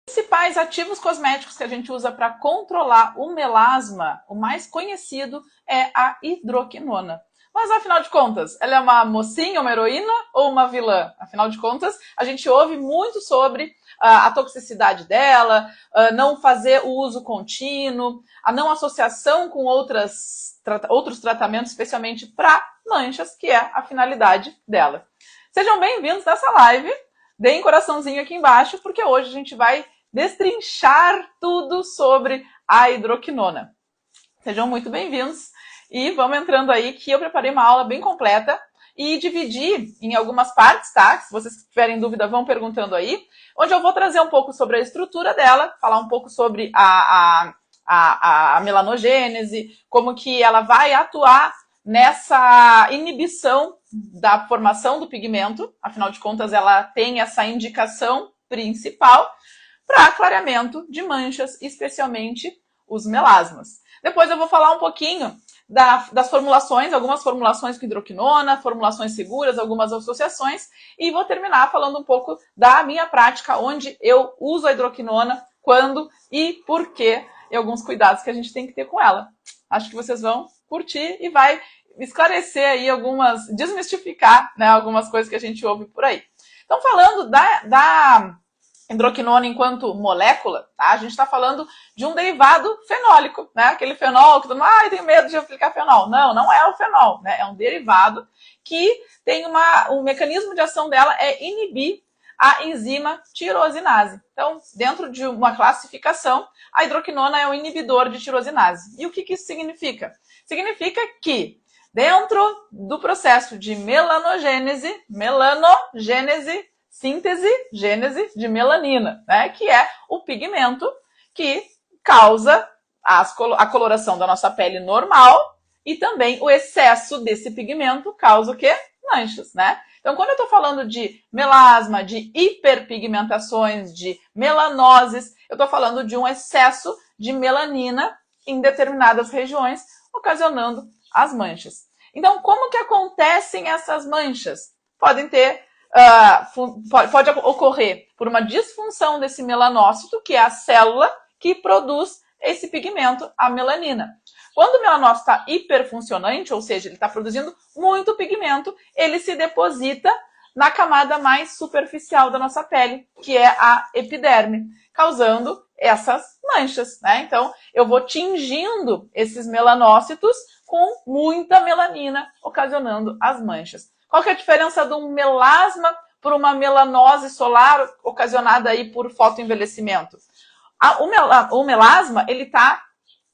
Principais ativos cosméticos que a gente usa para controlar o melasma, o mais conhecido é a hidroquinona. Mas, afinal de contas, ela é uma mocinha, uma heroína ou uma vilã? Afinal de contas, a gente ouve muito sobre a toxicidade dela, não fazer o uso contínuo, a não associação com outros tratamentos, especialmente para manchas, que é a finalidade dela. Sejam bem-vindos nessa live. Deem coraçãozinho aqui embaixo, porque hoje a gente vai destrinchar tudo sobre a hidroquinona. Sejam muito bem-vindos e vamos entrando aí que eu preparei uma aula bem completa e dividi em algumas partes, tá? Se vocês tiverem dúvida, vão perguntando aí, onde eu vou trazer um pouco sobre a estrutura dela, falar um pouco sobre a melanogênese, como que ela vai atuar nessa inibição da formação do pigmento, afinal de contas ela tem essa indicação principal para clareamento de manchas, especialmente os melasmas. Depois eu vou falar um pouquinho das formulações, algumas formulações com hidroquinona, formulações seguras, algumas associações, e vou terminar falando um pouco da minha prática, onde eu uso a hidroquinona, quando e por quê, e alguns cuidados que a gente tem que ter com ela. Acho que vocês vão curtir e vai esclarecer aí desmistificar, né, algumas coisas que a gente ouve por aí. Então, falando da hidroquinona enquanto molécula, tá? A gente está falando de um derivado fenólico, né? Aquele fenol que todo mundo, eu tenho medo de aplicar fenol. Não, não é o fenol, né? É um derivado que tem um mecanismo de ação dela é inibir a enzima tirosinase. Então, dentro de uma classificação, a hidroquinona é um inibidor de tirosinase. E o que isso significa? Significa que dentro do processo de melanogênese, síntese, gênese de melanina, né? Que é o pigmento que causa a coloração da nossa pele normal e também o excesso desse pigmento causa o quê? Manchas, né? Então, quando eu estou falando de melasma, de hiperpigmentações, de melanoses, eu estou falando de um excesso de melanina em determinadas regiões, ocasionando as manchas. Então, como que acontecem essas manchas? Pode ocorrer por uma disfunção desse melanócito, que é a célula que produz esse pigmento, a melanina. Quando o melanócito está hiperfuncionante, ou seja, ele está produzindo muito pigmento, ele se deposita na camada mais superficial da nossa pele, que é a epiderme, causando essas manchas, né? Então, eu vou tingindo esses melanócitos com muita melanina, ocasionando as manchas. Qual que é a diferença de um melasma por uma melanose solar ocasionada aí por fotoenvelhecimento? O melasma,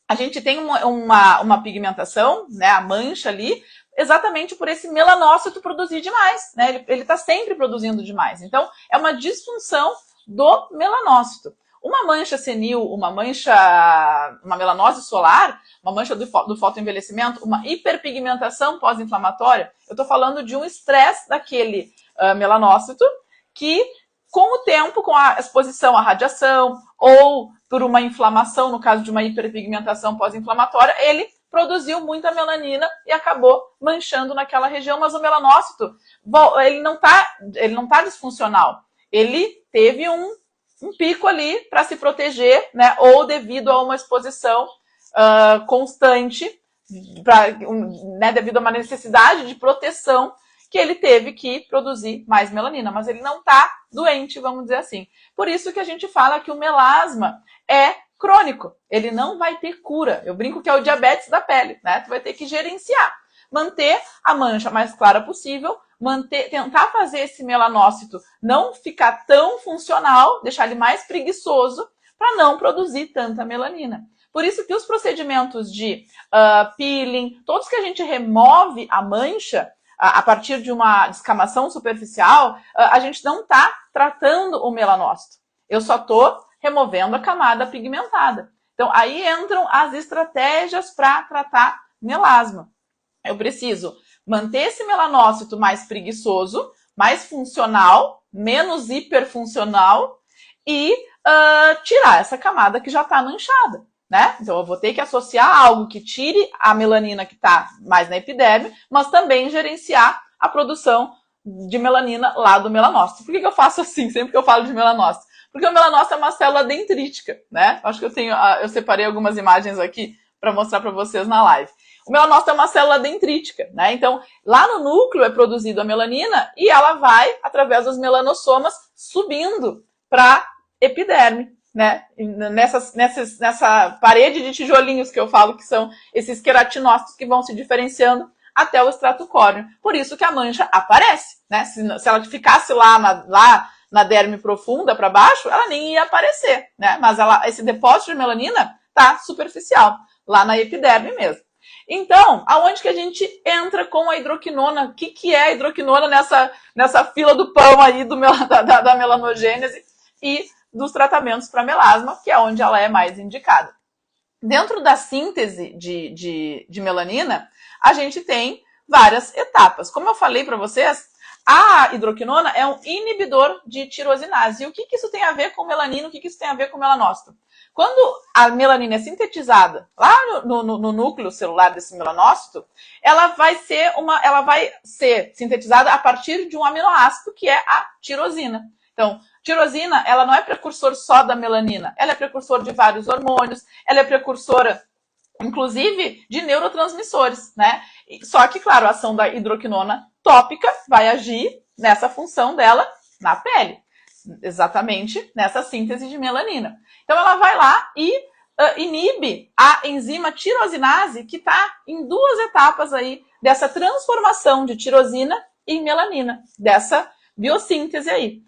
a gente tem uma pigmentação, né, a mancha ali, exatamente por esse melanócito produzir demais, né? Ele está sempre produzindo demais. Então, é uma disfunção do melanócito. Uma mancha senil, uma melanose solar, uma mancha do fotoenvelhecimento, uma hiperpigmentação pós-inflamatória, eu estou falando de um estresse daquele melanócito que, com o tempo, com a exposição à radiação ou por uma inflamação, no caso de uma hiperpigmentação pós-inflamatória, ele produziu muita melanina e acabou manchando naquela região, mas o melanócito, ele não tá disfuncional. Ele teve um pico ali para se proteger, né, ou devido a uma exposição constante, né, devido a uma necessidade de proteção, que ele teve que produzir mais melanina, mas ele não está doente, vamos dizer assim. Por isso que a gente fala que o melasma é crônico, ele não vai ter cura. Eu brinco que é o diabetes da pele, né? Tu vai ter que gerenciar, manter a mancha mais clara possível, tentar fazer esse melanócito não ficar tão funcional, deixar ele mais preguiçoso, para não produzir tanta melanina. Por isso que os procedimentos de peeling, todos que a gente remove a mancha, a partir de uma descamação superficial, a gente não está tratando o melanócito. Eu só estou removendo a camada pigmentada. Então, aí entram as estratégias para tratar melasma. Eu preciso manter esse melanócito mais preguiçoso, mais funcional, menos hiperfuncional e tirar essa camada que já está manchada, né? Então, eu vou ter que associar algo que tire a melanina que está mais na epiderme, mas também gerenciar a produção de melanina lá do melanócito. Por que eu faço assim sempre que eu falo de melanócito? Porque o melanócito é uma célula dendrítica, né? Acho que eu separei algumas imagens aqui para mostrar para vocês na live. O melanócito é uma célula dendrítica, né? Então, lá no núcleo é produzida a melanina e ela vai, através dos melanossomas, subindo para epiderme, né? Nessa parede de tijolinhos que eu falo, que são esses queratinócitos que vão se diferenciando até o estrato córneo. Por isso que a mancha aparece, né? Se ela ficasse lá na derme profunda para baixo, ela nem ia aparecer, né? Mas esse depósito de melanina tá superficial, lá na epiderme mesmo. Então, aonde que a gente entra com a hidroquinona? O que é a hidroquinona nessa fila do pão aí da melanogênese e dos tratamentos para melasma, que é onde ela é mais indicada. Dentro da síntese de melanina, a gente tem várias etapas. Como eu falei para vocês, a hidroquinona é um inibidor de tirosinase. E o que isso tem a ver com melanina? O que isso tem a ver com melanócito? Quando a melanina é sintetizada lá no núcleo celular desse melanócito, ela vai ser sintetizada a partir de um aminoácido que é a tirosina. Então, tirosina, ela não é precursor só da melanina, ela é precursor de vários hormônios, ela é precursora, inclusive, de neurotransmissores, né? Só que, claro, a ação da hidroquinona tópica vai agir nessa função dela na pele, exatamente nessa síntese de melanina. Então, ela vai lá e inibe a enzima tirosinase, que está em duas etapas aí dessa transformação de tirosina em melanina, dessa biossíntese aí.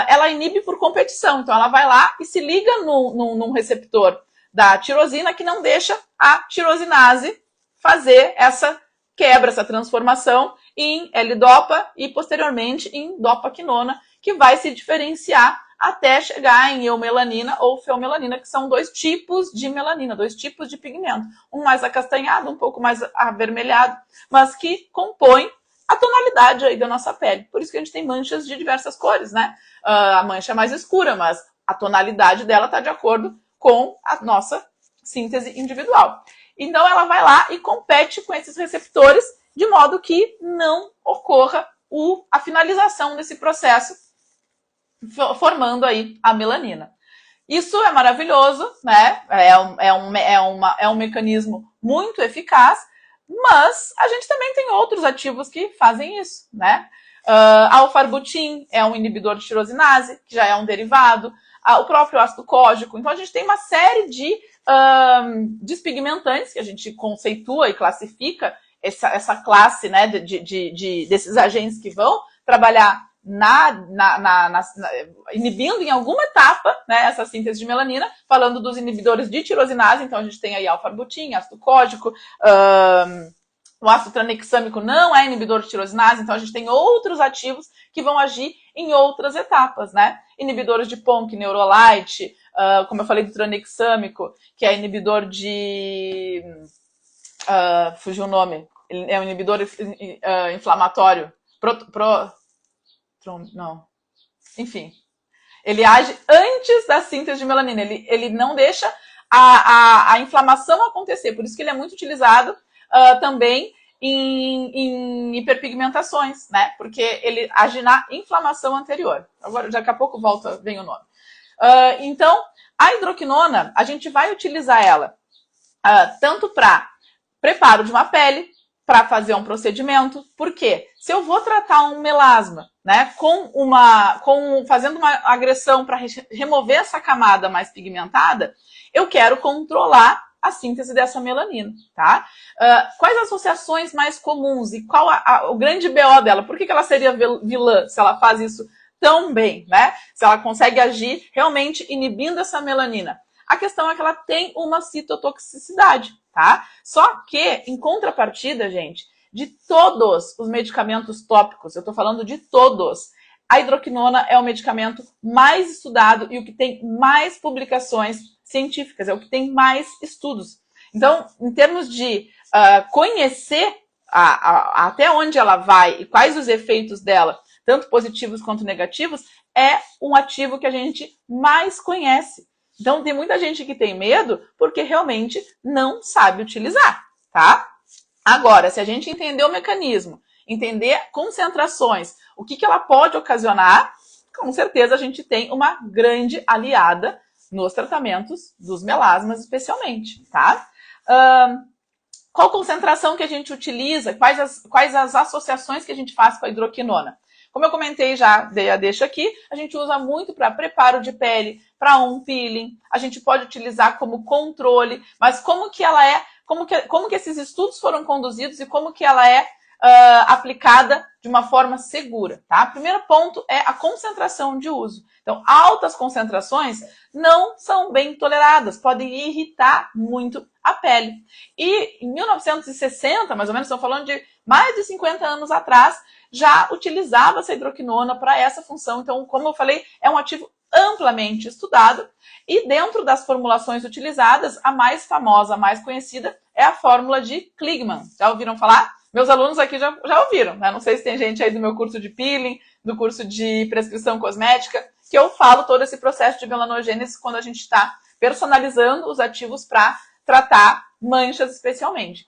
Ela inibe por competição, então ela vai lá e se liga num receptor da tirosina que não deixa a tirosinase fazer essa quebra, essa transformação em L-dopa e posteriormente em dopaquinona, que vai se diferenciar até chegar em eumelanina ou feomelanina, que são dois tipos de melanina, dois tipos de pigmento. Um mais acastanhado, um pouco mais avermelhado, mas que compõem a tonalidade aí da nossa pele. Por isso que a gente tem manchas de diversas cores, né? A mancha é mais escura, mas a tonalidade dela está de acordo com a nossa síntese individual. Então ela vai lá e compete com esses receptores de modo que não ocorra a finalização desse processo, formando aí a melanina. Isso é maravilhoso, né? É um mecanismo muito eficaz, mas a gente também tem outros ativos que fazem isso, né? Alfarbutin é um inibidor de tirosinase, que já é um derivado, o próprio ácido cógico. Então a gente tem uma série de despigmentantes que a gente conceitua e classifica essa classe, né, desses agentes que vão trabalhar inibindo em alguma etapa, né, essa síntese de melanina, falando dos inibidores de tirosinase. Então a gente tem aí alfarbutin, ácido cógico, o ácido tranexâmico não é inibidor de tirosinase, então a gente tem outros ativos que vão agir em outras etapas, né? Inibidores de PONC, Neurolite, como eu falei do tranexâmico, que é inibidor de... fugiu o nome. Ele é um inibidor inflamatório. Não. Enfim. Ele age antes da síntese de melanina. Ele não deixa a inflamação acontecer. Por isso que ele é muito utilizado também em hiperpigmentações, né? Porque ele age na inflamação anterior. Agora, daqui a pouco vem o nome. Então, a hidroquinona, a gente vai utilizar ela tanto para preparo de uma pele, para fazer um procedimento. Por quê? Se eu vou tratar um melasma, né, fazendo uma agressão para remover essa camada mais pigmentada, eu quero controlar a síntese dessa melanina, tá? Quais associações mais comuns e qual o grande BO dela? Por que ela seria vilã se ela faz isso tão bem, né? Se ela consegue agir realmente inibindo essa melanina. A questão é que ela tem uma citotoxicidade, tá? Só que, em contrapartida, gente, de todos os medicamentos tópicos, eu tô falando de todos, a hidroquinona é o medicamento mais estudado e o que tem mais publicações científicas, é o que tem mais estudos. Então, em termos de conhecer até onde ela vai e quais os efeitos dela, tanto positivos quanto negativos, é um ativo que a gente mais conhece. Então, tem muita gente que tem medo porque realmente não sabe utilizar, tá? Agora, se a gente entender o mecanismo, entender concentrações, o que ela pode ocasionar, com certeza a gente tem uma grande aliada nos tratamentos dos melasmas, especialmente, tá? Qual concentração que a gente utiliza? Quais as associações que a gente faz com a hidroquinona? Como eu comentei já, dei a deixa aqui, a gente usa muito para preparo de pele, para um peeling, a gente pode utilizar como controle, mas como que ela é, como que esses estudos foram conduzidos e como que ela é aplicada de uma forma segura, tá? Primeiro ponto é a concentração de uso. Então, altas concentrações não são bem toleradas, podem irritar muito a pele. E em 1960, mais ou menos, estamos falando de mais de 50 anos atrás, já utilizava essa hidroquinona para essa função. Então, como eu falei, é um ativo amplamente estudado e dentro das formulações utilizadas, a mais famosa, a mais conhecida é a fórmula de Kligman. Já ouviram falar? Meus alunos aqui já ouviram, né? Não sei se tem gente aí do meu curso de peeling, do curso de prescrição cosmética, que eu falo todo esse processo de melanogênese quando a gente está personalizando os ativos para tratar manchas especialmente.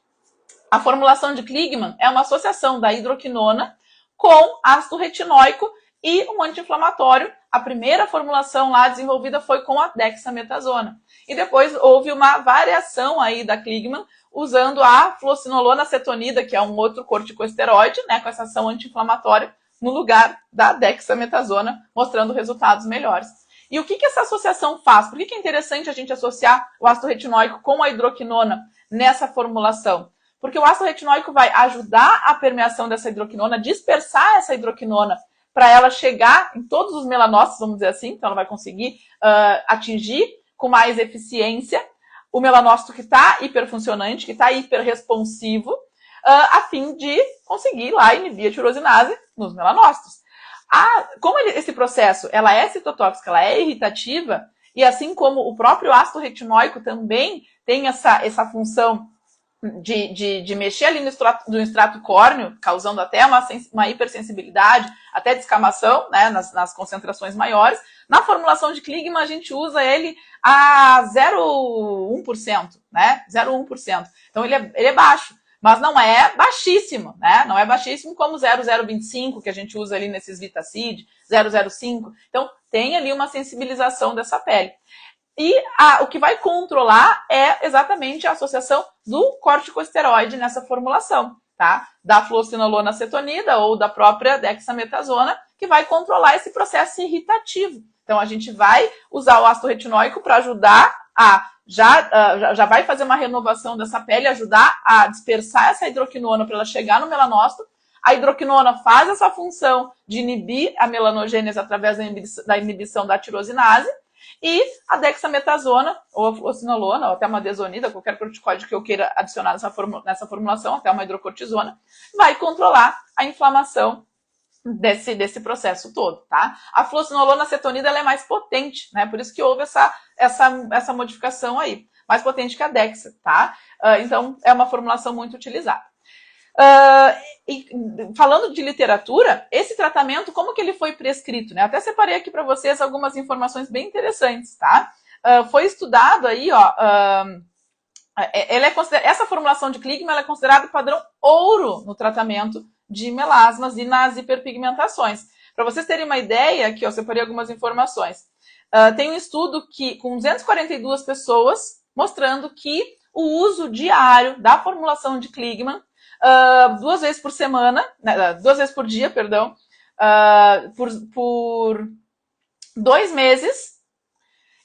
A formulação de Kligman é uma associação da hidroquinona com ácido retinóico e um anti-inflamatório. A primeira formulação lá desenvolvida foi com a dexametasona. E depois houve uma variação aí da Kligman, usando a fluocinolona acetonida, que é um outro corticosteroide, né, com essa ação anti-inflamatória, no lugar da dexametasona, mostrando resultados melhores. E o que essa associação faz? Por que é interessante a gente associar o ácido retinóico com a hidroquinona nessa formulação? Porque o ácido retinóico vai ajudar a permeação dessa hidroquinona, dispersar essa hidroquinona para ela chegar em todos os melanócitos, vamos dizer assim, então ela vai conseguir atingir com mais eficiência o melanócito que está hiperfuncionante, que está hiperresponsivo, a fim de conseguir lá inibir a tirosinase nos melanócitos. Como esse processo ela é citotóxica, ela é irritativa, e assim como o próprio ácido retinóico também tem essa função de mexer ali no extrato córneo, causando até uma hipersensibilidade, até descamação, né, nas concentrações maiores. Na formulação de Kligman, a gente usa ele a 0,1%, né? 0,1%. Então, ele é baixo, mas não é baixíssimo, né? Não é baixíssimo como 0,025, que a gente usa ali nesses Vitacid, 0,05. Então, tem ali uma sensibilização dessa pele. E o que vai controlar é exatamente a associação do corticosteroide nessa formulação, tá? Da fluocinolona acetonida ou da própria dexametasona, que vai controlar esse processo irritativo. Então, a gente vai usar o ácido retinóico para ajudar já vai fazer uma renovação dessa pele, ajudar a dispersar essa hidroquinona para ela chegar no melanócito. A hidroquinona faz essa função de inibir a melanogênese através da inibição da tirosinase. E a dexametasona, ou a fluocinolona, ou até uma desonida, qualquer corticóide que eu queira adicionar nessa formulação, até uma hidrocortisona, vai controlar a inflamação desse processo todo, tá? A fluocinolona acetonida ela é mais potente, né? Por isso que houve essa modificação aí, mais potente que a dexa, tá? Então, é uma formulação muito utilizada. E falando de literatura, esse tratamento, como que ele foi prescrito, né? Até separei aqui para vocês algumas informações bem interessantes, tá? Foi estudado aí, ó, essa formulação de Kligman ela é considerada padrão ouro no tratamento de melasmas e nas hiperpigmentações. Para vocês terem uma ideia, aqui eu separei algumas informações. Tem um estudo com 242 pessoas mostrando que o uso diário da formulação de Kligman 2 vezes por semana, 2 vezes por dia, perdão, por 2 meses,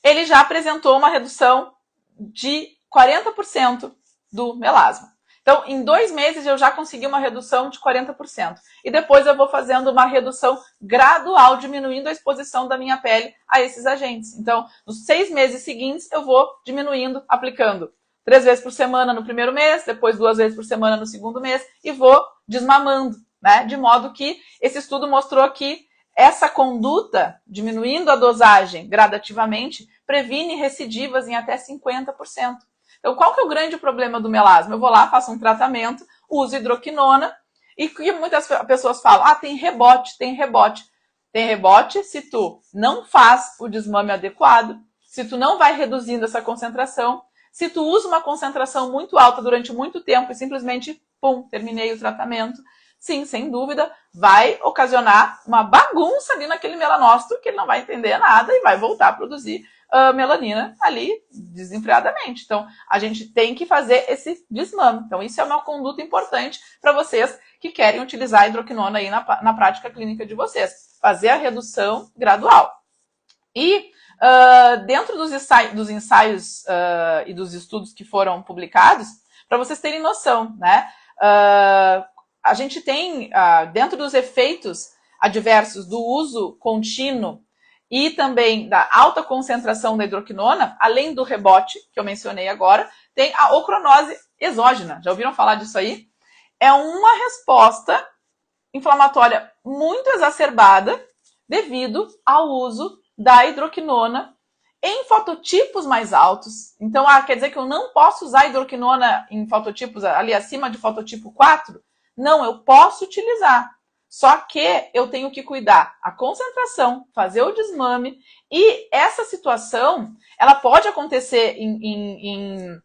ele já apresentou uma redução de 40% do melasma. Então, em 2 meses eu já consegui uma redução de 40%. E depois eu vou fazendo uma redução gradual, diminuindo a exposição da minha pele a esses agentes. Então, nos 6 meses seguintes eu vou diminuindo, aplicando 3 vezes por semana no primeiro mês, depois 2 vezes por semana no segundo mês, e vou desmamando, né? De modo que esse estudo mostrou que essa conduta, diminuindo a dosagem gradativamente, previne recidivas em até 50%. Então, qual que é o grande problema do melasma? Eu vou lá, faço um tratamento, uso hidroquinona, e muitas pessoas falam, tem rebote, tem rebote. Tem rebote se tu não faz o desmame adequado, se tu não vai reduzindo essa concentração, se tu usa uma concentração muito alta durante muito tempo e simplesmente, pum, terminei o tratamento. sim, sem dúvida, vai ocasionar uma bagunça ali naquele melanócito que ele não vai entender nada e vai voltar a produzir melanina ali desenfreadamente. Então, a gente tem que fazer esse desmame. Então, isso é uma conduta importante para vocês que querem utilizar a hidroquinona aí na prática clínica de vocês. Fazer a redução gradual. E dentro dos ensaios e dos estudos que foram publicados, para vocês terem noção, né? A gente tem, dentro dos efeitos adversos do uso contínuo e também da alta concentração da hidroquinona, além do rebote, que eu mencionei agora, tem a ocronose exógena. Já ouviram falar disso aí? É uma resposta inflamatória muito exacerbada devido ao uso da hidroquinona em fototipos mais altos. Então, quer dizer que eu não posso usar hidroquinona em fototipos ali acima de fototipo 4? Não, eu posso utilizar. Só que eu tenho que cuidar a concentração, fazer o desmame, e essa situação, ela pode acontecer em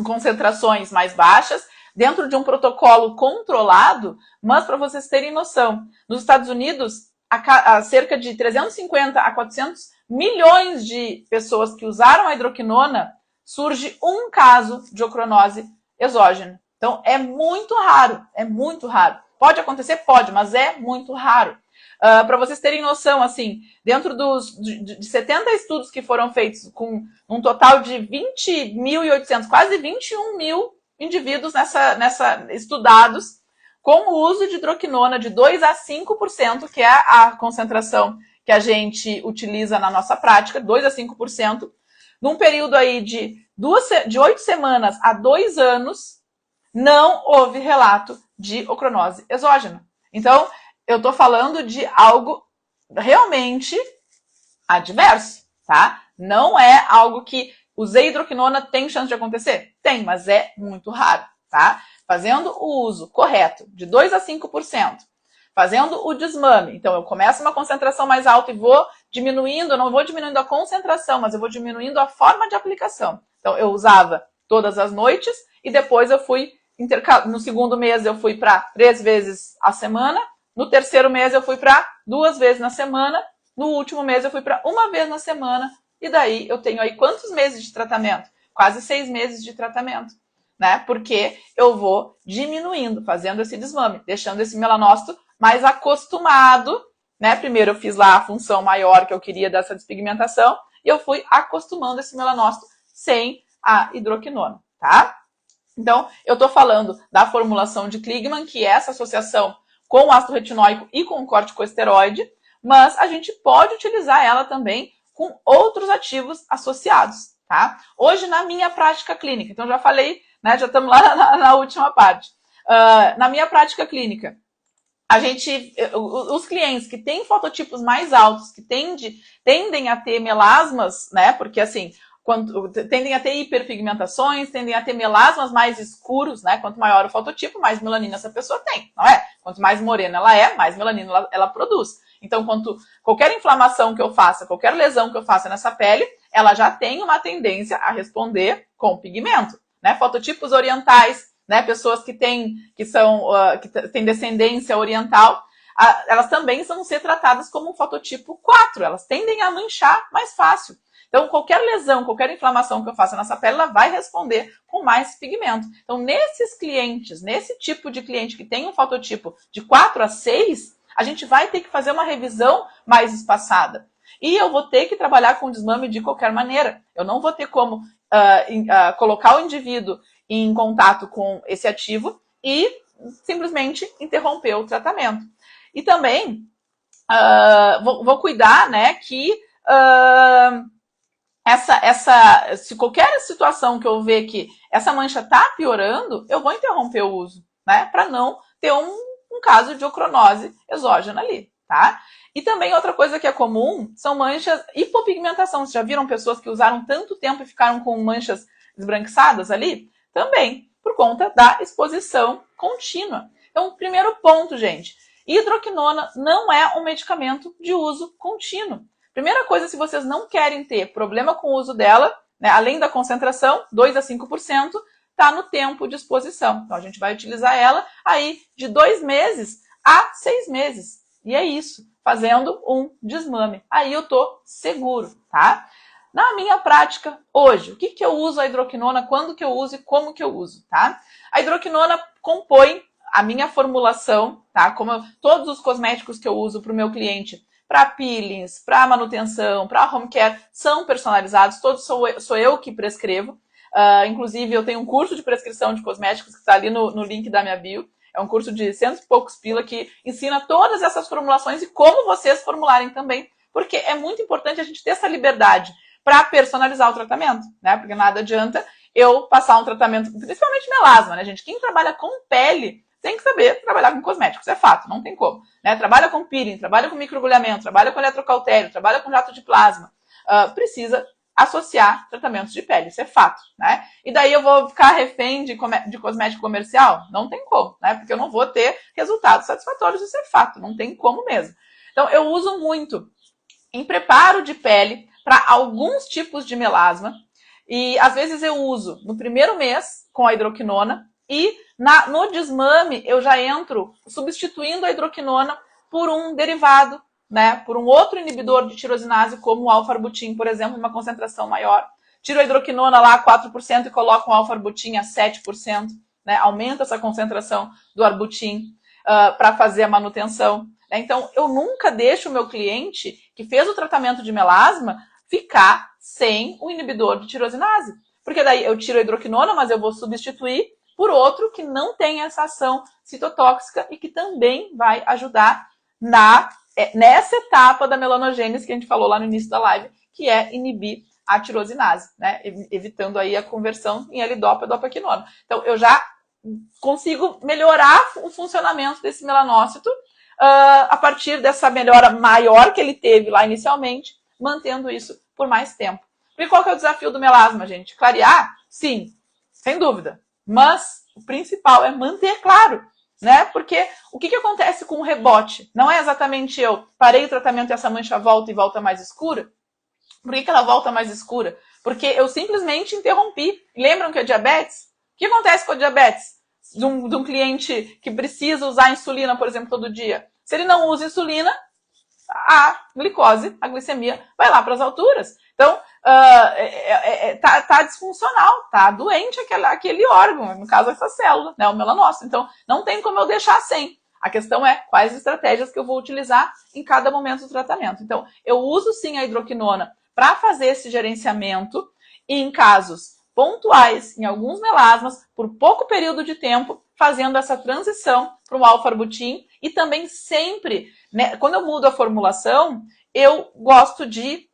concentrações mais baixas, dentro de um protocolo controlado, mas para vocês terem noção, nos Estados Unidos, há cerca de 350 a 400 milhões de pessoas que usaram a hidroquinona, surge um caso de ocronose exógena. Então, é muito raro, é muito raro. Pode acontecer? Pode, mas é muito raro. Para vocês terem noção, assim, dentro de 70 estudos que foram feitos com um total de 20.800, quase 21 mil indivíduos estudados, com o uso de hidroquinona de 2 a 5%, que é a concentração que a gente utiliza na nossa prática, 2 a 5%, num período aí de 8 semanas a 2 anos, não houve relato de ocronose exógena. Então, eu estou falando de algo realmente adverso, tá? Não é algo que usei hidroquinona, tem chance de acontecer? Tem, mas é muito raro, tá? Fazendo o uso correto de 2 a 5%, fazendo o desmame. Então, eu começo uma concentração mais alta e vou diminuindo, eu não vou diminuindo a concentração, mas eu vou diminuindo a forma de aplicação. Então, eu usava todas as noites e depois eu fui no segundo mês eu fui para 3 vezes a semana, no terceiro mês eu fui para 2 vezes na semana, no último mês eu fui para 1 vez na semana, e daí eu tenho aí quantos meses de tratamento? Quase 6 meses de tratamento, né? Porque eu vou diminuindo, fazendo esse desmame, deixando esse melanócito mais acostumado, né? Primeiro eu fiz lá a função maior que eu queria dessa despigmentação, e eu fui acostumando esse melanócito sem a hidroquinona, tá? Então, eu estou falando da formulação de Kligman, que é essa associação com o ácido retinóico e com o corticosteroide, mas a gente pode utilizar ela também com outros ativos associados, tá? Hoje, na minha prática clínica, então já falei, né, já estamos lá na última parte. Na minha prática clínica, os clientes que têm fototipos mais altos, que tendem a ter melasmas, né, porque assim, tendem a ter hiperpigmentações, tendem a ter melasmas mais escuros, né? Quanto maior o fototipo, mais melanina essa pessoa tem, não é? Quanto mais morena ela é, mais melanina ela produz. Então, qualquer inflamação que eu faça, qualquer lesão que eu faça nessa pele, ela já tem uma tendência a responder com pigmento, né? Fototipos orientais, né? Pessoas que têm descendência oriental, elas também vão ser tratadas como um fototipo 4, elas tendem a manchar mais fácil. Então, qualquer lesão, qualquer inflamação que eu faça nessa pele, ela vai responder com mais pigmento. Então, nesses clientes, nesse tipo de cliente que tem um fototipo de 4 a 6, a gente vai ter que fazer uma revisão mais espaçada. E eu vou ter que trabalhar com desmame de qualquer maneira. Eu não vou ter como colocar o indivíduo em contato com esse ativo e simplesmente interromper o tratamento. E também vou cuidar, né, que se qualquer situação que eu ver que essa mancha está piorando, eu vou interromper o uso, né? Para não ter um caso de ocronose exógena ali, tá? E também outra coisa que é comum são manchas, hipopigmentação. Vocês já viram pessoas que usaram tanto tempo e ficaram com manchas esbranquiçadas ali? Também por conta da exposição contínua. Então, primeiro ponto, gente, hidroquinona não é um medicamento de uso contínuo. Primeira coisa, se vocês não querem ter problema com o uso dela, né, além da concentração, 2 a 5%, está no tempo de exposição. Então, a gente vai utilizar ela aí de 2 meses a 6 meses. E é isso, fazendo um desmame. Aí eu tô seguro, tá? Na minha prática, hoje, o que eu uso a hidroquinona, quando que eu uso e como que eu uso, tá? A hidroquinona compõe a minha formulação, tá? Como todos os cosméticos que eu uso para o meu cliente, para peelings, para manutenção, para home care, são personalizados, todos sou eu que prescrevo. Inclusive, eu tenho um curso de prescrição de cosméticos que está ali no link da minha bio. É um curso de 100 e poucos pila que ensina todas essas formulações e como vocês formularem também, porque é muito importante a gente ter essa liberdade para personalizar o tratamento, né? Porque nada adianta eu passar um tratamento, principalmente melasma, né, gente? Quem trabalha com pele tem que saber trabalhar com cosméticos, é fato, não tem como, né? Trabalha com peeling, trabalha com microagulhamento, trabalha com eletrocautério, trabalha com jato de plasma, precisa associar tratamentos de pele, isso é fato, né? E daí eu vou ficar refém de cosmético comercial? Não tem como, né? Porque eu não vou ter resultados satisfatórios, isso é fato, não tem como mesmo. Então, eu uso muito em preparo de pele para alguns tipos de melasma e às vezes eu uso no primeiro mês com a hidroquinona e no desmame eu já entro substituindo a hidroquinona por um derivado, né, por um outro inibidor de tirosinase, como o alfarbutin, por exemplo, uma concentração maior. Tiro a hidroquinona lá a 4% e coloco um alfarbutin a 7%, né, aumenta essa concentração do arbutin para fazer a manutenção. Né? Então, eu nunca deixo o meu cliente que fez o tratamento de melasma ficar sem o inibidor de tirosinase. Porque daí eu tiro a hidroquinona, mas eu vou substituir por outro que não tem essa ação citotóxica e que também vai ajudar nessa etapa da melanogênese que a gente falou lá no início da live, que é inibir a tirosinase, né? Evitando aí a conversão em L-Dopa e dopaquinona. Então, eu já consigo melhorar o funcionamento desse melanócito a partir dessa melhora maior que ele teve lá inicialmente, mantendo isso por mais tempo. E qual que é o desafio do melasma, gente? Clarear? Sim, sem dúvida. Mas o principal é manter claro, né? Porque o que acontece com o rebote? Não é exatamente eu parei o tratamento e essa mancha volta e volta mais escura? Por que ela volta mais escura? Porque eu simplesmente interrompi. Lembram que é diabetes? O que acontece com a diabetes? De um cliente que precisa usar insulina, por exemplo, todo dia. Se ele não usa insulina, a glicose, a glicemia, vai lá para as alturas. Então, tá disfuncional, tá doente aquele órgão, no caso essa célula, né, o melanócito. Então, não tem como eu deixar sem. A questão é quais estratégias que eu vou utilizar em cada momento do tratamento. Então, eu uso sim a hidroquinona para fazer esse gerenciamento e em casos pontuais, em alguns melasmas, por pouco período de tempo, fazendo essa transição para o alfarbutin e também sempre, né, quando eu mudo a formulação, eu gosto de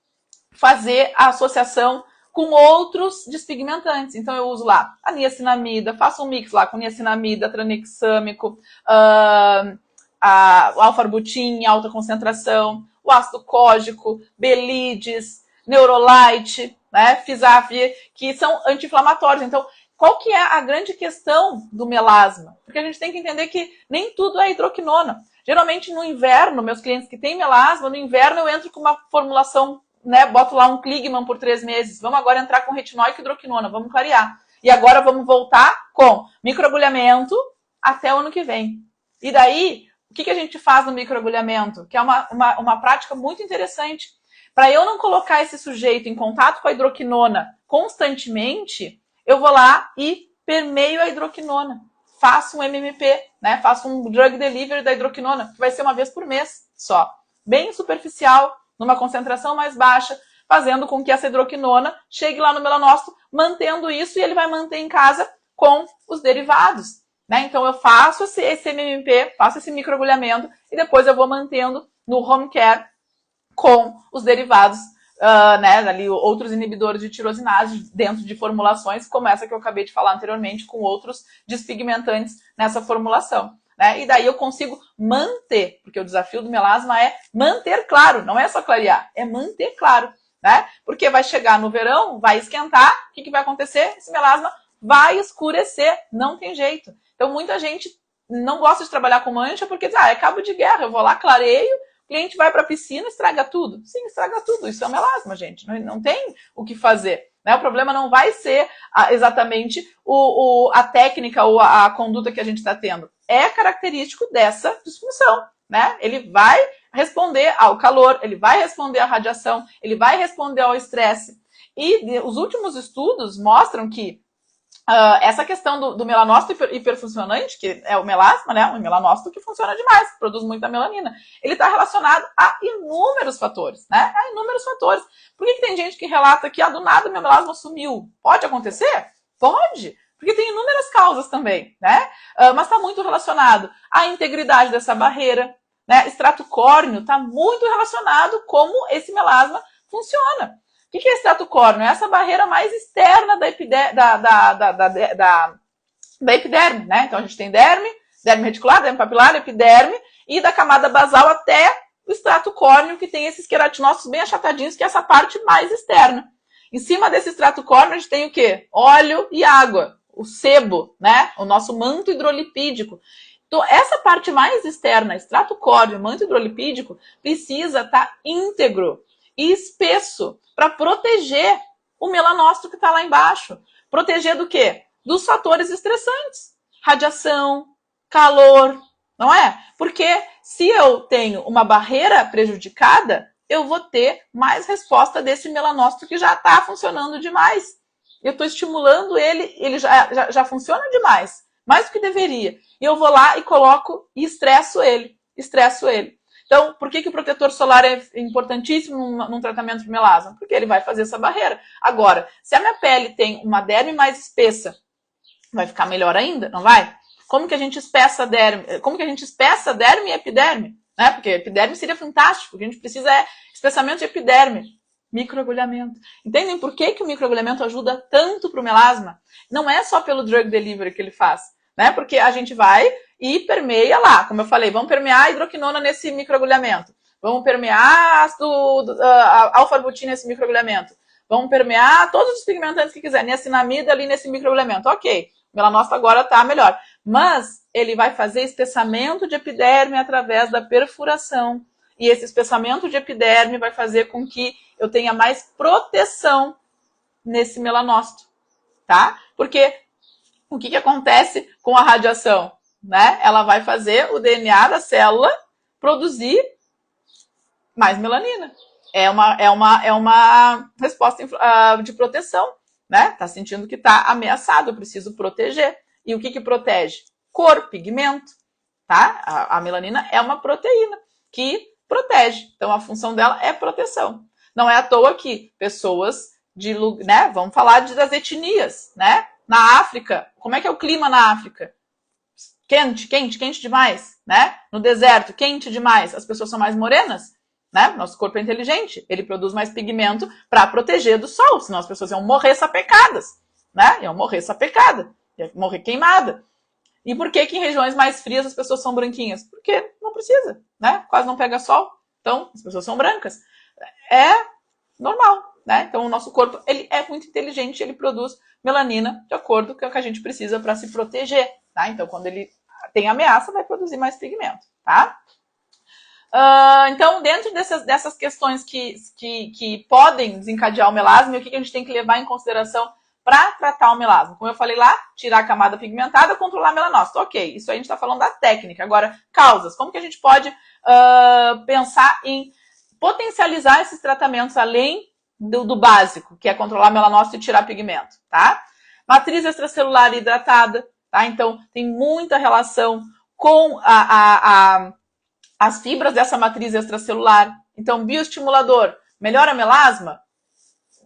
fazer a associação com outros despigmentantes. Então, eu uso lá a niacinamida, faço um mix lá com niacinamida, tranexâmico, o alfarbutin em alta concentração, o ácido cógico, belides, neurolite, né, Fisavir, que são anti-inflamatórios. Então, qual que é a grande questão do melasma? Porque a gente tem que entender que nem tudo é hidroquinona. Geralmente, no inverno, meus clientes que têm melasma, no inverno eu entro com uma formulação, né, boto lá um Kligman por 3 meses. Vamos agora entrar com retinóico e hidroquinona, vamos clarear. E agora vamos voltar com microagulhamento até o ano que vem. E daí, o que a gente faz no microagulhamento? Que é uma prática muito interessante. Para eu não colocar esse sujeito em contato com a hidroquinona constantemente, eu vou lá e permeio a hidroquinona. Faço um MMP, né? Faço um drug delivery da hidroquinona, que vai ser uma vez por mês só. Bem superficial, numa concentração mais baixa, fazendo com que essa hidroquinona chegue lá no melanócito, mantendo isso e ele vai manter em casa com os derivados. Né? Então eu faço esse MMP, faço esse microagulhamento e depois eu vou mantendo no home care com os derivados, né, ali, outros inibidores de tirosinase dentro de formulações, como essa que eu acabei de falar anteriormente, com outros despigmentantes nessa formulação. Né? E daí eu consigo manter, porque o desafio do melasma é manter claro, não é só clarear, é manter claro. Né? Porque vai chegar no verão, vai esquentar, o que vai acontecer? Esse melasma vai escurecer, não tem jeito. Então muita gente não gosta de trabalhar com mancha porque diz, é cabo de guerra, eu vou lá, clareio, o cliente vai para a piscina, estraga tudo. Sim, estraga tudo. Isso é um melasma, gente. Não tem o que fazer. né? O problema não vai ser exatamente a técnica ou a conduta que a gente está tendo. É característico dessa disfunção, né? Ele vai responder ao calor, ele vai responder à radiação, ele vai responder ao estresse. E os últimos estudos mostram que essa questão do melanócito hiperfuncionante, que é o melasma, né? O melanócito que funciona demais, produz muita melanina. Ele está relacionado a inúmeros fatores, né? A inúmeros fatores. Por que tem gente que relata que do nada meu melasma sumiu? Pode acontecer? Pode. Porque tem inúmeras causas também, né? Mas está muito relacionado à integridade dessa barreira, né? Extrato córneo está muito relacionado como esse melasma funciona. O que é extrato córneo? É essa barreira mais externa da epiderme, né? Então a gente tem derme reticular, derme papilar, epiderme, e da camada basal até o extrato córneo, que tem esses queratinócitos bem achatadinhos, que é essa parte mais externa. Em cima desse extrato córneo a gente tem o quê? Óleo e água, o sebo, né? O nosso manto hidrolipídico. Então, essa parte mais externa, extrato córneo, manto hidrolipídico, precisa estar íntegro e espesso para proteger o melanócito que está lá embaixo. Proteger do quê? Dos fatores estressantes. Radiação, calor, não é? Porque se eu tenho uma barreira prejudicada, eu vou ter mais resposta desse melanócito que já está funcionando demais. Eu estou estimulando ele já funciona demais, mais do que deveria. E eu vou lá e coloco e estresso ele. Então, por que o protetor solar é importantíssimo num tratamento de melasma? Porque ele vai fazer essa barreira. Agora, se a minha pele tem uma derme mais espessa, vai ficar melhor ainda, não vai? Como que a gente espessa derme? Como que a gente espessa derme e epiderme? Né? Porque epiderme seria fantástico. O que a gente precisa é espessamento de epiderme. Microagulhamento. Entendem por que o microagulhamento ajuda tanto para o melasma? Não é só pelo drug delivery que ele faz, né? Porque a gente vai e permeia lá, como eu falei, vamos permear a hidroquinona nesse microagulhamento, vamos permear a alfa-arbutina nesse microagulhamento, vamos permear todos os pigmentantes que quiser, niacinamida ali nesse microagulhamento. Ok, o melanócito agora está melhor, mas ele vai fazer espessamento de epiderme através da perfuração, e esse espessamento de epiderme vai fazer com que eu tenha mais proteção nesse melanócito, tá? Porque o que acontece com a radiação? Né? Ela vai fazer o DNA da célula produzir mais melanina. É uma resposta de proteção, né? Tá sentindo que tá ameaçado, eu preciso proteger. E o que protege? Cor, pigmento, tá? A melanina é uma proteína que protege. Então, a função dela é proteção. Não é à toa que pessoas né? Vamos falar das etnias, né? Na África, como é que é o clima na África? Quente demais, né? No deserto, quente demais. As pessoas são mais morenas, né? Nosso corpo é inteligente, ele produz mais pigmento para proteger do sol, senão as pessoas iam morrer sapecadas, né? Iam morrer queimada. E por que em regiões mais frias as pessoas são branquinhas? Porque não precisa, né? Quase não pega sol, então as pessoas são brancas. É normal, né? Então o nosso corpo ele é muito inteligente, ele produz melanina de acordo com o que a gente precisa para se proteger, tá? Então quando ele tem ameaça, vai produzir mais pigmento, tá? Então, dentro dessas questões que podem desencadear o melasma, o que a gente tem que levar em consideração para tratar o melasma? Como eu falei lá, tirar a camada pigmentada, controlar a melanócito. Ok, isso aí a gente está falando da técnica. Agora, causas. Como que a gente pode pensar em potencializar esses tratamentos além do básico, que é controlar a melanócito e tirar pigmento, tá? Matriz extracelular hidratada, tá? Então, tem muita relação com as fibras dessa matriz extracelular. Então, bioestimulador melhora melasma?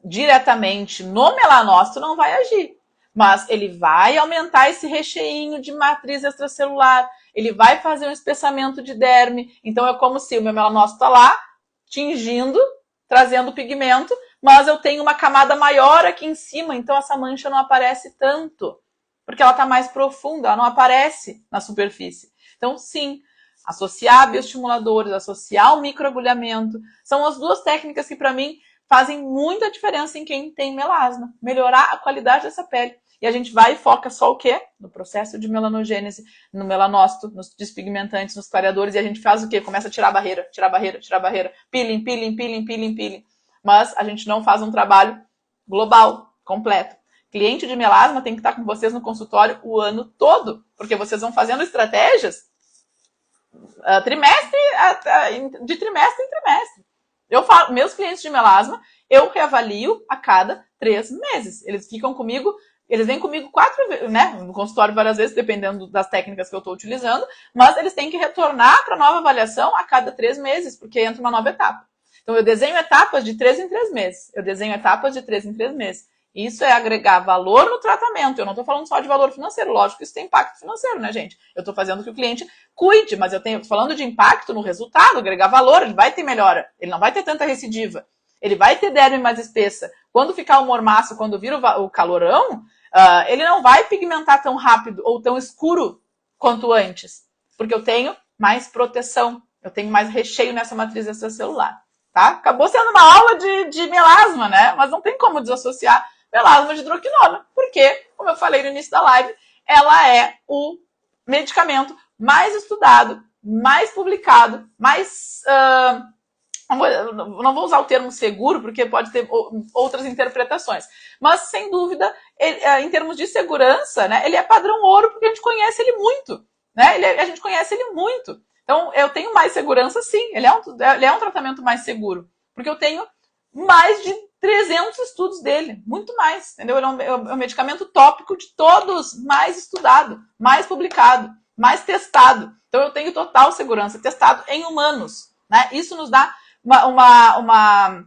Diretamente no melanócito não vai agir, mas ele vai aumentar esse recheinho de matriz extracelular, ele vai fazer um espessamento de derme, então é como se o meu melanócito está lá, tingindo, trazendo pigmento, mas eu tenho uma camada maior aqui em cima, então essa mancha não aparece tanto, porque ela está mais profunda, ela não aparece na superfície. Então, sim, associar bioestimuladores, associar o microagulhamento, são as duas técnicas que, para mim, fazem muita diferença em quem tem melasma, melhorar a qualidade dessa pele. E a gente vai e foca só o quê? No processo de melanogênese, no melanócito, nos despigmentantes, nos clareadores, e a gente faz o quê? Começa a tirar a barreira, peeling. Mas a gente não faz um trabalho global, completo. Cliente de melasma tem que estar com vocês no consultório o ano todo, porque vocês vão fazendo estratégias de trimestre em trimestre. Eu falo, meus clientes de melasma, eu reavalio a cada 3 meses. Eles ficam comigo, eles vêm comigo 4 vezes, né? No consultório várias vezes, dependendo das técnicas que eu estou utilizando, mas eles têm que retornar para nova avaliação a cada 3 meses, porque entra uma nova etapa. Então, eu desenho etapas de 3 em 3 meses. Eu desenho etapas de 3 em 3 meses. Isso é agregar valor no tratamento. Eu não estou falando só de valor financeiro. Lógico que isso tem impacto financeiro, né, gente? Eu estou fazendo que o cliente cuide, mas eu estou falando de impacto no resultado, agregar valor. Ele vai ter melhora. Ele não vai ter tanta recidiva. Ele vai ter derme mais espessa. Quando ficar o mormaço, quando vir o calorão, ele não vai pigmentar tão rápido ou tão escuro quanto antes. Porque eu tenho mais proteção. Eu tenho mais recheio nessa matriz extracelular. Tá? Acabou sendo uma aula de melasma, né? Mas não tem como desassociar melasma de hidroquinona, porque, como eu falei no início da live, ela é o medicamento mais estudado, mais publicado, mais... não vou usar o termo seguro, porque pode ter outras interpretações, mas, sem dúvida, em termos de segurança, né, ele é padrão ouro, porque a gente conhece ele muito, né? A gente conhece ele muito. Então, eu tenho mais segurança, sim. Ele é um tratamento mais seguro, porque eu tenho mais de 300 estudos dele, muito mais, entendeu? Ele é um medicamento tópico de todos, mais estudado, mais publicado, mais testado. Então, eu tenho total segurança, testado em humanos, né? Isso nos dá uma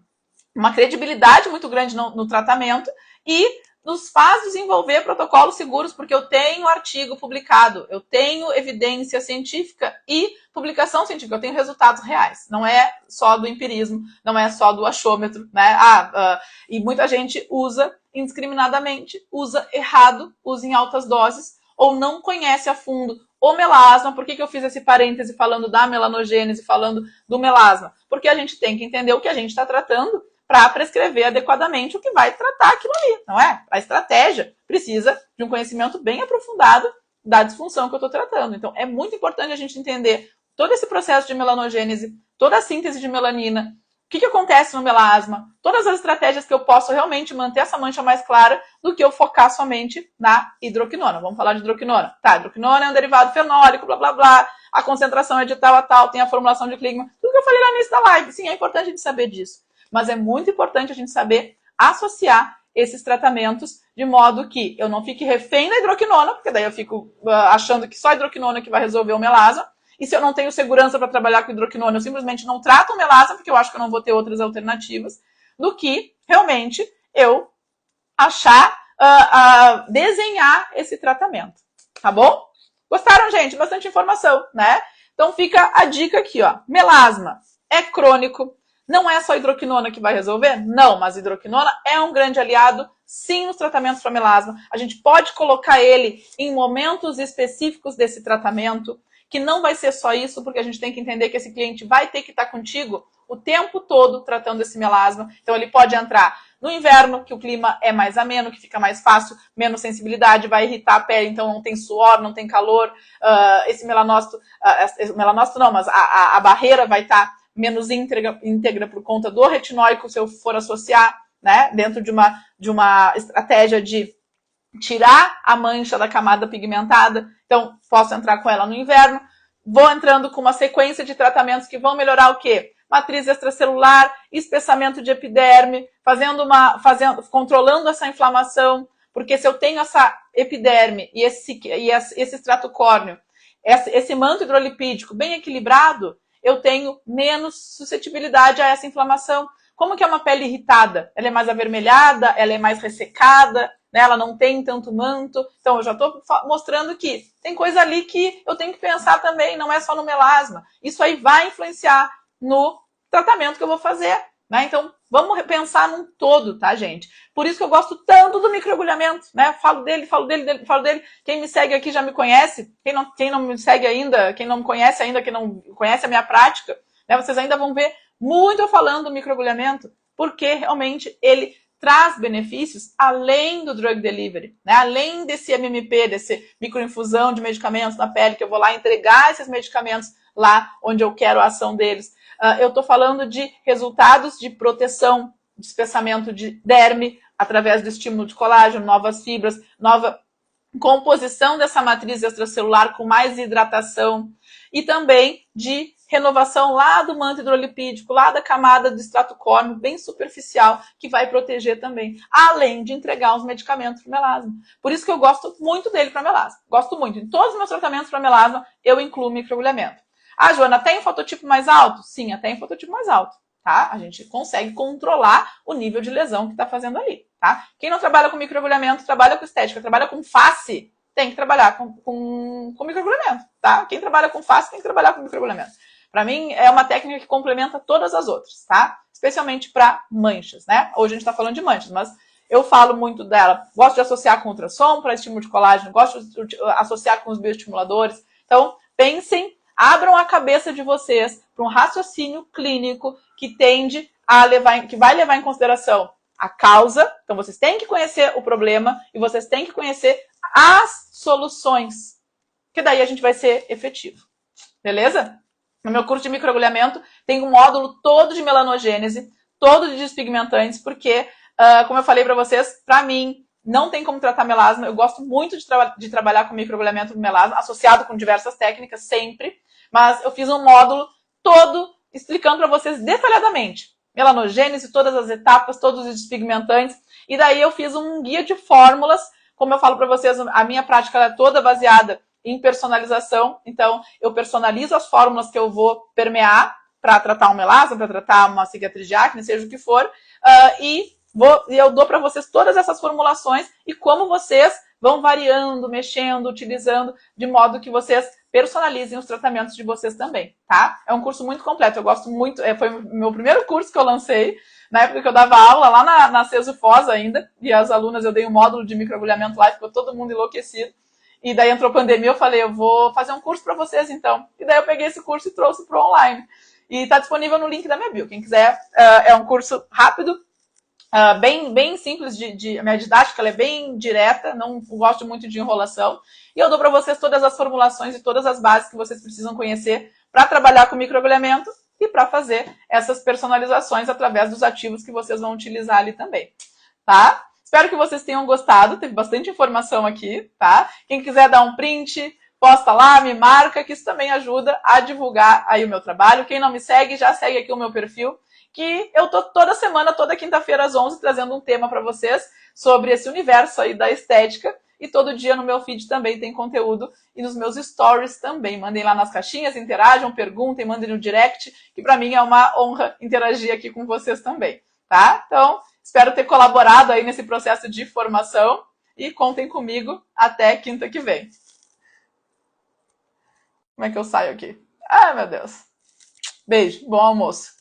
credibilidade muito grande no tratamento e nos faz desenvolver protocolos seguros, porque eu tenho artigo publicado, eu tenho evidência científica e publicação científica, eu tenho resultados reais. Não é só do empirismo, não é só do achômetro, né? E muita gente usa indiscriminadamente, usa errado, usa em altas doses, ou não conhece a fundo o melasma. Por que eu fiz esse parêntese falando da melanogênese, falando do melasma? Porque a gente tem que entender o que a gente está tratando para prescrever adequadamente o que vai tratar aquilo ali, não é? A estratégia precisa de um conhecimento bem aprofundado da disfunção que eu estou tratando. Então, é muito importante a gente entender todo esse processo de melanogênese, toda a síntese de melanina, o que acontece no melasma, todas as estratégias que eu posso realmente manter essa mancha mais clara do que eu focar somente na hidroquinona. Vamos falar de hidroquinona. Tá, hidroquinona é um derivado fenólico, blá, blá, blá, a concentração é de tal a tal, tem a formulação de cligma, tudo que eu falei lá no início da live. Sim, é importante a gente saber disso. Mas é muito importante a gente saber associar esses tratamentos de modo que eu não fique refém da hidroquinona, porque daí eu fico achando que só a hidroquinona que vai resolver o melasma. E se eu não tenho segurança para trabalhar com hidroquinona, eu simplesmente não trato o melasma, porque eu acho que eu não vou ter outras alternativas, do que realmente eu achar, desenhar esse tratamento. Tá bom? Gostaram, gente? Bastante informação, né? Então fica a dica aqui, ó. Melasma é crônico. Não é só hidroquinona que vai resolver? Não, mas hidroquinona é um grande aliado, sim, nos tratamentos para melasma. A gente pode colocar ele em momentos específicos desse tratamento, que não vai ser só isso, porque a gente tem que entender que esse cliente vai ter que estar contigo o tempo todo tratando esse melasma. Então, ele pode entrar no inverno, que o clima é mais ameno, que fica mais fácil, menos sensibilidade, vai irritar a pele, então não tem suor, não tem calor. Esse melanócito, melanócito não, mas a barreira vai estar menos íntegra por conta do retinóico, se eu for associar, né, dentro de uma estratégia de tirar a mancha da camada pigmentada. Então, posso entrar com ela no inverno. Vou entrando com uma sequência de tratamentos que vão melhorar o quê? Matriz extracelular, espessamento de epiderme, controlando essa inflamação, porque se eu tenho essa epiderme e esse extrato córneo, esse manto hidrolipídico bem equilibrado, eu tenho menos suscetibilidade a essa inflamação. Como que é uma pele irritada? Ela é mais avermelhada, ela é mais ressecada, né? Ela não tem tanto manto. Então, eu já estou mostrando que tem coisa ali que eu tenho que pensar também, não é só no melasma. Isso aí vai influenciar no tratamento que eu vou fazer, né? Então, vamos pensar num todo, tá, gente? Por isso que eu gosto tanto do microagulhamento, né? Falo dele. Quem me segue aqui já me conhece. Quem não me segue ainda, quem não me conhece ainda, quem não conhece a minha prática, né? Vocês ainda vão ver muito eu falando do microagulhamento, porque realmente ele traz benefícios além do drug delivery, né? Além desse MMP, desse microinfusão de medicamentos na pele, que eu vou lá entregar esses medicamentos lá onde eu quero a ação deles. Eu estou falando de resultados de proteção, de espessamento de derme, através do estímulo de colágeno, novas fibras, nova composição dessa matriz extracelular com mais hidratação e também de renovação lá do manto hidrolipídico, lá da camada do extrato córneo, bem superficial, que vai proteger também, além de entregar os medicamentos para melasma. Por isso que eu gosto muito dele para melasma. Gosto muito. Em todos os meus tratamentos para melasma, eu incluo microagulhamento. Ah, Joana, tem um fototipo mais alto? Sim, até em fototipo mais alto. Tá? A gente consegue controlar o nível de lesão que está fazendo ali. Tá? Quem não trabalha com microagulhamento, trabalha com estética, trabalha com face, tem que trabalhar com microagulhamento. Tá? Quem trabalha com face tem que trabalhar com microagulhamento. Para mim, é uma técnica que complementa todas as outras, tá? Especialmente para manchas, né? Hoje a gente está falando de manchas, mas eu falo muito dela. Gosto de associar com ultrassom para estímulo de colágeno, gosto de associar com os bioestimuladores. Então, pensem, abram a cabeça de vocês para um raciocínio clínico que tende a levar, que vai levar em consideração a causa. Então, vocês têm que conhecer o problema e vocês têm que conhecer as soluções, que daí a gente vai ser efetivo. Beleza? No meu curso de microagulhamento tem um módulo todo de melanogênese, todo de despigmentantes, porque, como eu falei para vocês, para mim, não tem como tratar melasma. Eu gosto muito de trabalhar com microagulhamento do melasma, associado com diversas técnicas, sempre. Mas eu fiz um módulo todo explicando para vocês detalhadamente melanogênese, todas as etapas, todos os despigmentantes. E daí eu fiz um guia de fórmulas. Como eu falo para vocês, a minha prática é toda baseada em personalização. Então, eu personalizo as fórmulas que eu vou permear para tratar um melasma, para tratar uma cicatriz de acne, seja o que for. E eu dou para vocês todas essas formulações e como vocês vão variando, mexendo, utilizando, de modo que vocês personalizem os tratamentos de vocês também, tá? É um curso muito completo, eu gosto muito, foi o meu primeiro curso que eu lancei, na época que eu dava aula lá na CESU Foz ainda, e as alunas, eu dei um módulo de microagulhamento lá, ficou todo mundo enlouquecido. E daí entrou pandemia, eu falei, eu vou fazer um curso para vocês então. E daí eu peguei esse curso e trouxe para o online. E está disponível no link da minha bio. Quem quiser, é um curso rápido, bem simples, a minha didática ela é bem direta, não gosto muito de enrolação. E eu dou para vocês todas as formulações e todas as bases que vocês precisam conhecer para trabalhar com microagulhamento e para fazer essas personalizações através dos ativos que vocês vão utilizar ali também, tá? Espero que vocês tenham gostado, teve bastante informação aqui, tá? Quem quiser dar um print, posta lá, me marca, que isso também ajuda a divulgar aí o meu trabalho. Quem não me segue, já segue aqui o meu perfil, que eu tô toda semana, toda quinta-feira às 11, trazendo um tema para vocês sobre esse universo aí da estética. E todo dia no meu feed também tem conteúdo e nos meus stories também. Mandem lá nas caixinhas, interajam, perguntem, mandem no direct, que para mim é uma honra interagir aqui com vocês também, tá? Então, espero ter colaborado aí nesse processo de formação e contem comigo até quinta que vem. Como é que eu saio aqui? Ai, meu Deus. Beijo, bom almoço.